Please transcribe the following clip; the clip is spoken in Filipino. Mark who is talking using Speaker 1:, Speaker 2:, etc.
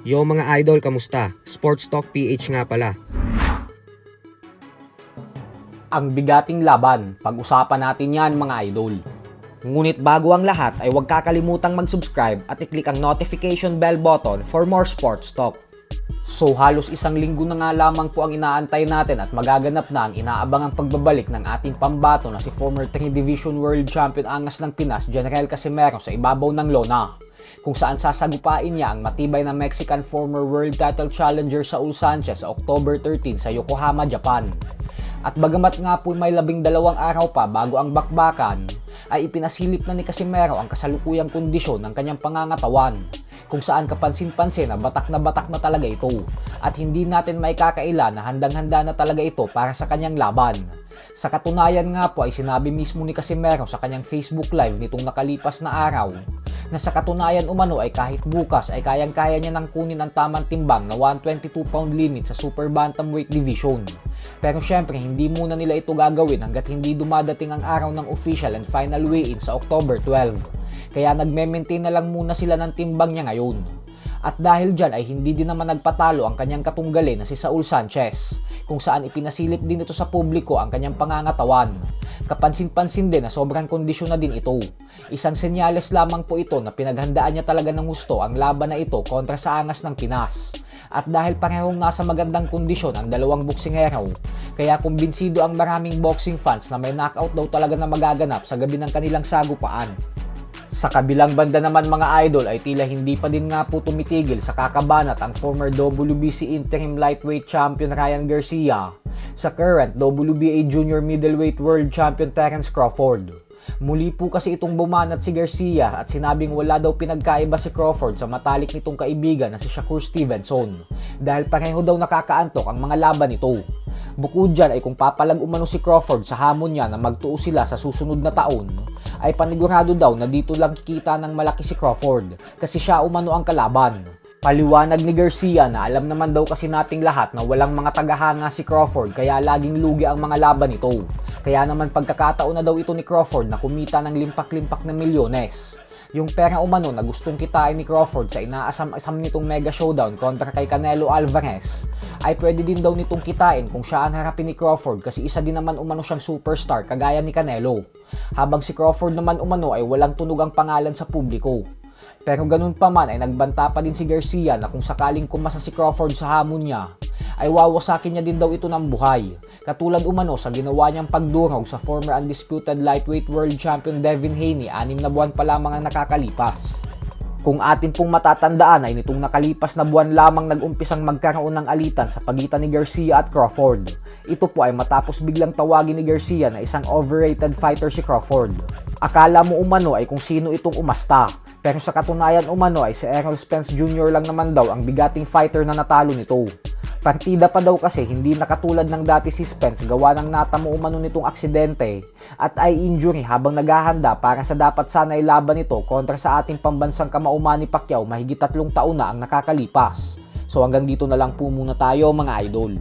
Speaker 1: Yo mga idol, kamusta? Sports Talk PH nga pala.
Speaker 2: Ang bigating laban, pag-usapan natin yan mga idol. Ngunit bago ang lahat ay huwag kakalimutang mag-subscribe at i-click ang notification bell button for more sports talk. So halos isang linggo na nga lamang po ang inaantay natin at magaganap na ang inaabangang pagbabalik ng ating pambato na si former 3 Division World Champion angas ng Pinas, General Casimero sa ibabaw ng lona, kung saan sasagupain niya ang matibay na Mexican former world title challenger Saul Sanchez sa October 13 sa Yokohama, Japan. At bagamat nga po may 12 araw pa bago ang bakbakan, ay ipinasilip na ni Casimero ang kasalukuyang kondisyon ng kanyang pangangatawan, kung saan kapansin-pansin na batak na talaga ito at hindi natin may kakaila na handang-handa na talaga ito para sa kanyang laban. Sa katunayan nga po ay sinabi mismo ni Casimero sa kanyang Facebook Live nitong nakalipas na araw na sa katunayan umano ay kahit bukas ay kayang-kaya niya nang kunin ang tamang timbang na 122 pound limit sa Super Bantamweight Division. Pero syempre hindi muna nila ito gagawin hanggat hindi dumadating ang araw ng official and final weigh-in sa October 12. Kaya nagme-maintain na lang muna sila ng timbang niya ngayon. At dahil dyan ay hindi din naman nagpatalo ang kanyang katunggali na si Saul Sanchez, kung saan ipinasilip din ito sa publiko ang kanyang pangangatawan. Kapansin-pansin din na sobrang kondisyon na din ito. Isang senyales lamang po ito na pinaghandaan niya talaga ng gusto ang laban na ito kontra sa angas ng Pinas. At dahil parehong nasa magandang kondisyon ang dalawang boksingero, kaya kumbinsido ang maraming boxing fans na may knockout daw talaga na magaganap sa gabi ng kanilang sagupaan. Sa kabilang banda naman mga idol ay tila hindi pa din nga po tumitigil sa kakabanat ang former WBC Interim Lightweight Champion Ryan Garcia sa current WBA Junior Middleweight World Champion Terence Crawford. Muli po kasi itong bumanat si Garcia at sinabing wala daw pinagkaiba si Crawford sa matalik nitong kaibigan na si Shakur Stevenson dahil pareho daw nakakaantok ang mga laban nito. Bukod dyan ay kung papalag umano si Crawford sa hamon niya na magtuo sila sa susunod na taon, ay panigurado daw na dito lang kikita ng malaki si Crawford kasi siya umano ang kalaban. Paliwanag ni Garcia na alam naman daw kasi nating lahat na walang mga tagahanga si Crawford kaya laging lugi ang mga laban nito. Kaya naman pagkakataon na daw ito ni Crawford na kumita ng limpak-limpak na milyones. Yung pera umano na gustong kitain ni Crawford sa inaasam-asam nitong mega showdown kontra kay Canelo Alvarez ay pwede din daw nitong kitain kung siya ang harapin ni Crawford kasi isa din naman umano siyang superstar kagaya ni Canelo. Habang si Crawford naman umano ay walang tunog ang pangalan sa publiko. Pero ganun pa man ay nagbanta pa din si Garcia na kung sakaling kumasa si Crawford sa hamon niya, ay wawasakin niya din daw ito ng buhay. Katulad umano sa ginawa niyang pagdurog sa former undisputed lightweight world champion Devin Haney 6 na buwan pa lamang ang nakakalipas. Kung atin pong matatandaan ay nitong nakalipas na buwan lamang nag-umpisang magkaroon ng alitan sa pagitan ni Garcia at Crawford. Ito po ay matapos biglang tawagin ni Garcia na isang overrated fighter si Crawford. Akala mo umano ay kung sino itong umasta, pero sa katunayan umano ay si Errol Spence Jr. lang naman daw ang bigating fighter na natalo nito. Partida pa daw kasi hindi nakatulad ng dati si Spence gawa ng natamo umano nitong aksidente at eye injury habang naghahanda para sa dapat sana'y laban nito kontra sa ating pambansang kamao Manny Pacquiao mahigit 3 taon na ang nakakalipas. So hanggang dito na lang po muna tayo mga idol.